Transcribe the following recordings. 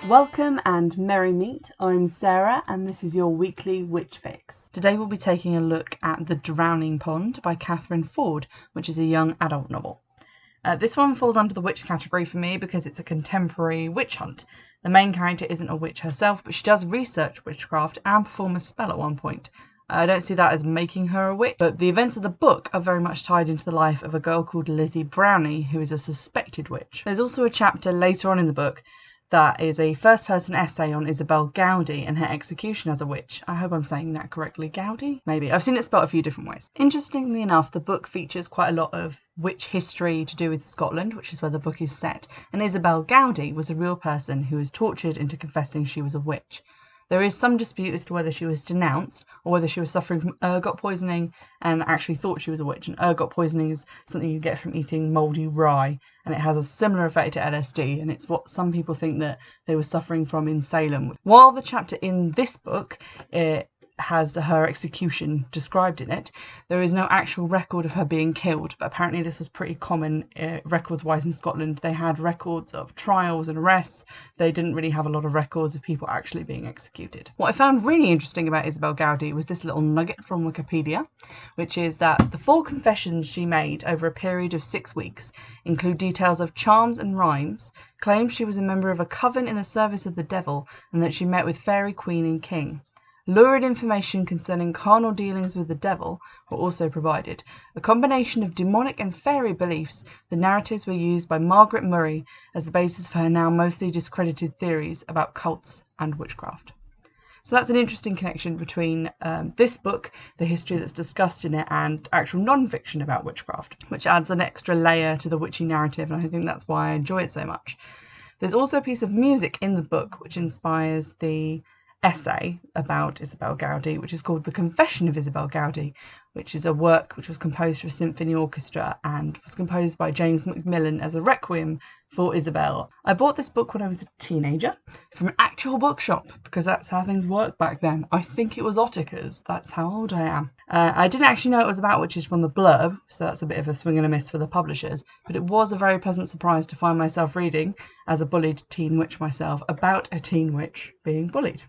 Welcome and merry meet. I'm Sarah and this is your weekly Witchfix. Today we'll be taking a look at The Drowning Pond by Catherine Ford, which is a young adult novel. This one falls under the witch category for me because it's a contemporary witch hunt. The main character isn't a witch herself, but she does research witchcraft and perform a spell at one point. I don't see that as making her a witch, but the events of the book are very much tied into the life of a girl called Lizzie Brownie, who is a suspected witch. There's also a chapter later on in the book that is a first-person essay on Isabel Gowdy and her execution as a witch. I hope I'm saying that correctly. Gowdy? Maybe. I've seen it spelled a few different ways. Interestingly enough, the book features quite a lot of witch history to do with Scotland, which is where the book is set, and Isabel Gowdy was a real person who was tortured into confessing she was a witch. There is some dispute as to whether she was denounced or whether she was suffering from ergot poisoning and actually thought she was a witch. And ergot poisoning is something you get from eating mouldy rye, and it has a similar effect to LSD, and it's what some people think that they were suffering from in Salem. While the chapter in this book has her execution described in it, there is no actual record of her being killed, but apparently this was pretty common records wise in Scotland. They had records of trials and arrests. They didn't really have a lot of records of people actually being executed. What I found really interesting about Isabel Gowdy was this little nugget from Wikipedia, which is that the 4 confessions she made over a period of 6 weeks include details of charms and rhymes, claims she was a member of a coven in the service of the devil, and that she met with fairy queen and king. Lurid information concerning carnal dealings with the devil were also provided. A combination of demonic and fairy beliefs, the narratives were used by Margaret Murray as the basis for her now mostly discredited theories about cults and witchcraft. So that's an interesting connection between this book, the history that's discussed in it, and actual non-fiction about witchcraft, which adds an extra layer to the witchy narrative, and I think that's why I enjoy it so much. There's also a piece of music in the book which inspires the essay about Isabel Gowdy, which is called The Confession of Isabel Gowdy, which is a work which was composed for a symphony orchestra and was composed by James Macmillan as a requiem for Isabel. I bought this book when I was a teenager from an actual bookshop because that's how things worked back then. I think it was Otter's. That's how old I am. I didn't actually know it was about witches from the blurb, so that's a bit of a swing and a miss for the publishers, but it was a very pleasant surprise to find myself reading, as a bullied teen witch myself, about a teen witch being bullied.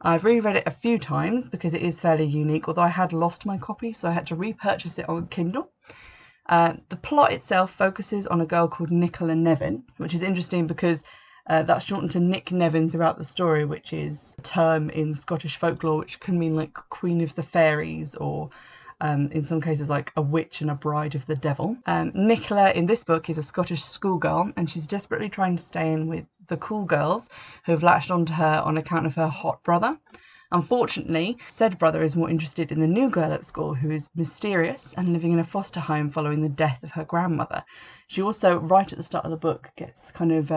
I've reread it a few times because it is fairly unique, although I had lost my copy, so I had to repurchase it on Kindle. The plot itself focuses on a girl called Nicola Nevin, which is interesting because that's shortened to Nick Nevin throughout the story, which is a term in Scottish folklore which can mean like Queen of the Fairies, or in some cases like a witch and a bride of the devil. Nicola in this book is a Scottish schoolgirl, and she's desperately trying to stay in with the cool girls who have latched onto her on account of her hot brother. Unfortunately, said brother is more interested in the new girl at school, who is mysterious and living in a foster home following the death of her grandmother. She also, right at the start of the book, gets kind of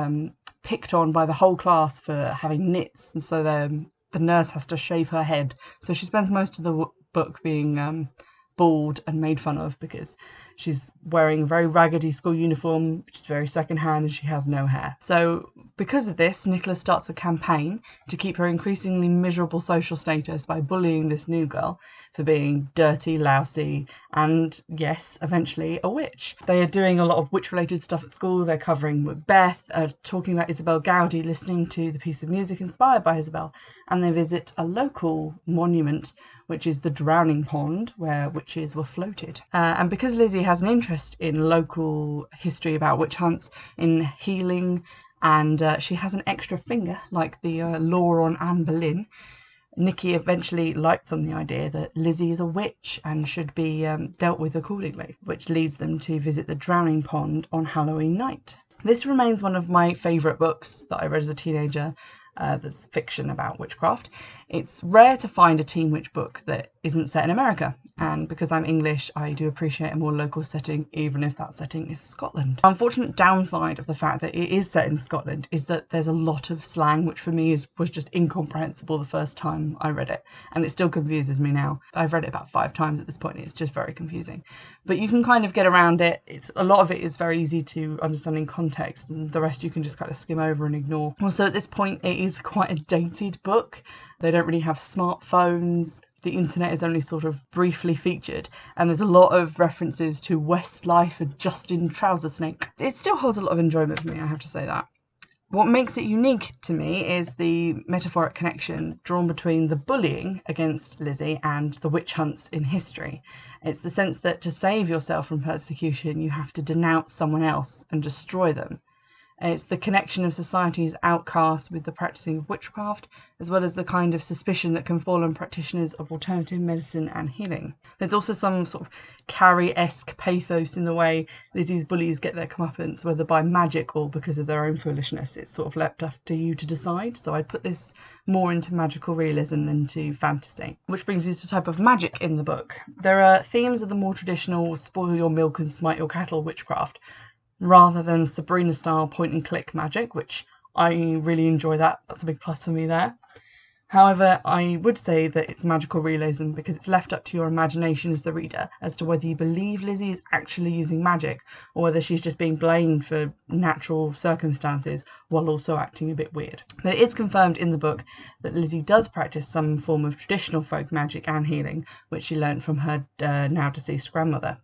picked on by the whole class for having nits, and so the nurse has to shave her head. So she spends most of the book being bald and made fun of because she's wearing a very raggedy school uniform, which is very secondhand, and she has no hair. So because of this, Nicola starts a campaign to keep her increasingly miserable social status by bullying this new girl for being dirty, lousy, and yes, eventually a witch. They are doing a lot of witch-related stuff at school. They're covering Macbeth, talking about Isabel Gowdy, listening to the piece of music inspired by Isabel, and they visit a local monument, which is the Drowning Pond, where witches were floated. And because Lizzie has an interest in local history about witch hunts, in healing, and she has an extra finger, like the law on Anne Boleyn, Nikki eventually lights on the idea that Lizzie is a witch and should be dealt with accordingly, which leads them to visit the Drowning Pond on Halloween night. This remains one of my favourite books that I read as a teenager. That's fiction about witchcraft. It's rare to find a teen witch book that isn't set in America, and because I'm English, I do appreciate a more local setting, even if that setting is Scotland. The unfortunate downside of the fact that it is set in Scotland is that there's a lot of slang, which for me was just incomprehensible the first time I read it, and it still confuses me now. I've read it about 5 times at this point, and it's just very confusing. But you can kind of get around it. A lot of it is very easy to understand in context, and the rest you can just kind of skim over and ignore. Also, at this point, it is quite a dated book. They don't really have smartphones. The internet is only sort of briefly featured, and there's a lot of references to Westlife and Justin Trousersnake. It still holds a lot of enjoyment for me, I have to say that. What makes it unique to me is the metaphoric connection drawn between the bullying against Lizzie and the witch hunts in history. It's the sense that to save yourself from persecution, you have to denounce someone else and destroy them. It's the connection of society's outcasts with the practicing of witchcraft, as well as the kind of suspicion that can fall on practitioners of alternative medicine and healing. There's also some sort of Carrie-esque pathos in the way Lizzie's bullies get their comeuppance, whether by magic or because of their own foolishness. It's sort of left up to you to decide. So I'd put this more into magical realism than to fantasy. Which brings me to the type of magic in the book. There are themes of the more traditional spoil your milk and smite your cattle witchcraft, rather than Sabrina-style point-and-click magic, which I really enjoy that. That's a big plus for me there. However, I would say that it's magical realism because it's left up to your imagination as the reader as to whether you believe Lizzie is actually using magic or whether she's just being blamed for natural circumstances while also acting a bit weird. But it is confirmed in the book that Lizzie does practice some form of traditional folk magic and healing, which she learnt from her now deceased grandmother.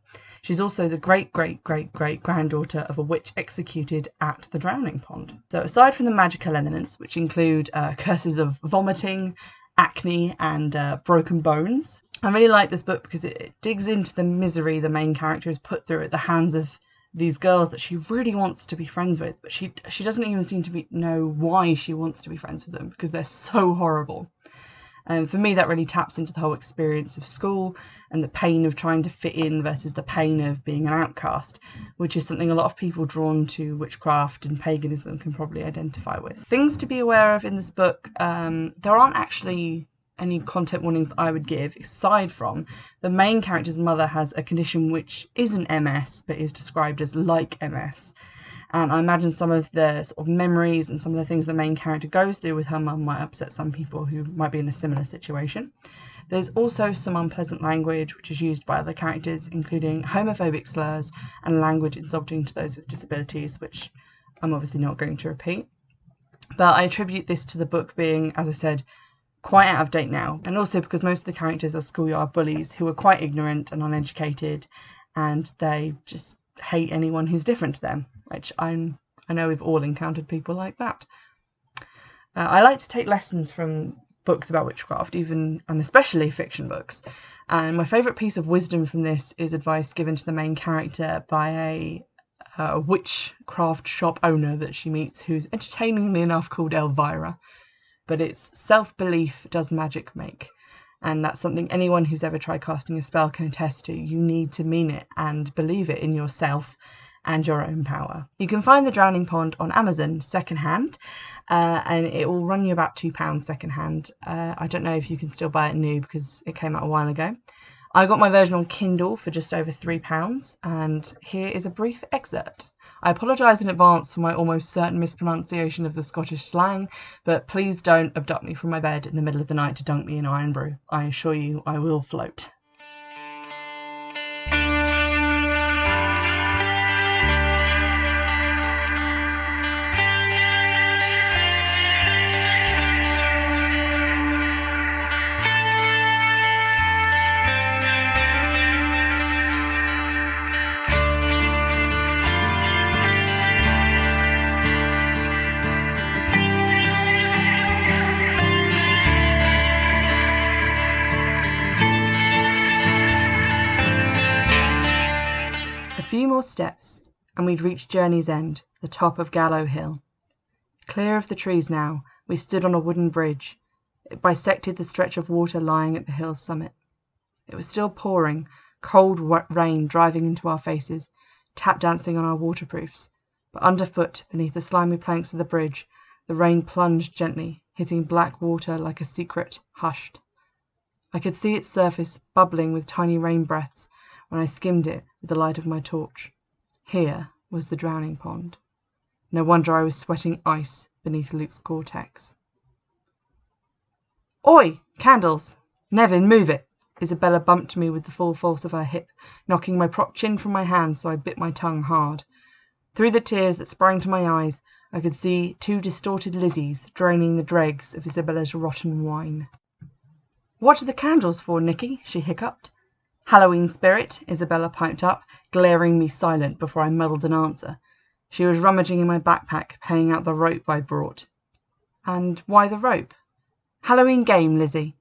She's also the great-great-great-great-granddaughter of a witch executed at the Drowning Pond. So aside from the magical elements, which include curses of vomiting, acne and broken bones, I really like this book because it digs into the misery the main character is put through at the hands of these girls that she really wants to be friends with, but she doesn't even seem to know why she wants to be friends with them because they're so horrible. And for me, that really taps into the whole experience of school and the pain of trying to fit in versus the pain of being an outcast, which is something a lot of people drawn to witchcraft and paganism can probably identify with. Things to be aware of in this book, there aren't actually any content warnings that I would give, aside from the main character's mother has a condition which isn't MS, but is described as like MS. And I imagine some of the sort of memories and some of the things the main character goes through with her mum might upset some people who might be in a similar situation. There's also some unpleasant language which is used by other characters, including homophobic slurs and language insulting to those with disabilities, which I'm obviously not going to repeat. But I attribute this to the book being, as I said, quite out of date now, and also because most of the characters are schoolyard bullies who are quite ignorant and uneducated, and they just hate anyone who's different to them, which I know we've all encountered people like that. I like to take lessons from books about witchcraft, even and especially fiction books, and my favourite piece of wisdom from this is advice given to the main character by a witchcraft shop owner that she meets, who's entertainingly enough called Elvira, but it's self-belief does magic make. And that's something anyone who's ever tried casting a spell can attest to. You need to mean it and believe it in yourself and your own power. You can find The Drowning Pond on Amazon secondhand, and it will run you about £2 secondhand. I don't know if you can still buy it new because it came out a while ago. I got my version on Kindle for just over £3, and here is a brief excerpt. I apologise in advance for my almost certain mispronunciation of the Scottish slang, but please don't abduct me from my bed in the middle of the night to dunk me in iron brew. I assure you I will float. A few more steps, and we'd reached Journey's End, the top of Gallow Hill. Clear of the trees now, we stood on a wooden bridge. It bisected the stretch of water lying at the hill's summit. It was still pouring, cold rain driving into our faces, tap dancing on our waterproofs, but underfoot, beneath the slimy planks of the bridge, the rain plunged gently, hitting black water like a secret, hushed. I could see its surface bubbling with tiny rain breaths when I skimmed it with the light of my torch. Here was the Drowning Pond. No wonder I was sweating ice beneath Luke's cortex. Oi! Candles! Nevin, move it! Isabella bumped me with the full force of her hip, knocking my propped chin from my hand so I bit my tongue hard. Through the tears that sprang to my eyes, I could see two distorted Lizzies draining the dregs of Isabella's rotten wine. What are the candles for, Nicky? She hiccuped. Halloween spirit, Isabella piped up, glaring me silent before I muddled an answer. She was rummaging in my backpack, paying out the rope I brought. And why the rope? Halloween game, Lizzie.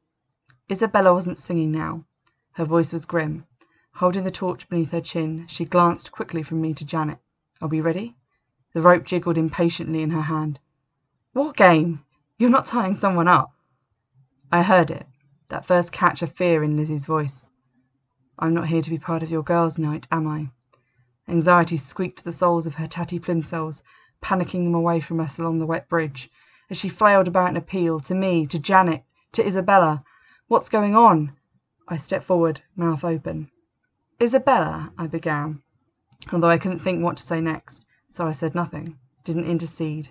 Isabella wasn't singing now. Her voice was grim. Holding the torch beneath her chin, she glanced quickly from me to Janet. Are we ready? The rope jiggled impatiently in her hand. What game? You're not tying someone up. I heard it, that first catch of fear in Lizzie's voice. I'm not here to be part of your girls' night, am I? Anxiety squeaked the soles of her tatty plimsolls, panicking them away from us along the wet bridge, as she flailed about in appeal, to me, to Janet, to Isabella. What's going on? I stepped forward, mouth open. Isabella, I began, although I couldn't think what to say next, so I said nothing, didn't intercede.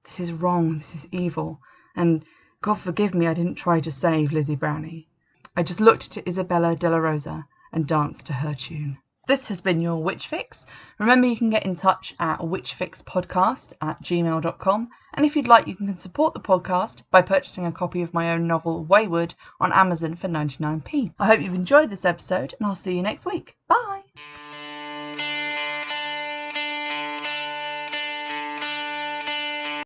This is wrong, this is evil, and, God forgive me, I didn't try to save Lizzie Brownie. I just looked to Isabella de la Rosa and danced to her tune. This has been your Witch Fix. Remember, you can get in touch at witchfixpodcast@gmail.com, and if you'd like, you can support the podcast by purchasing a copy of my own novel, Wayward, on Amazon for 99p. I hope you've enjoyed this episode, and I'll see you next week. Bye!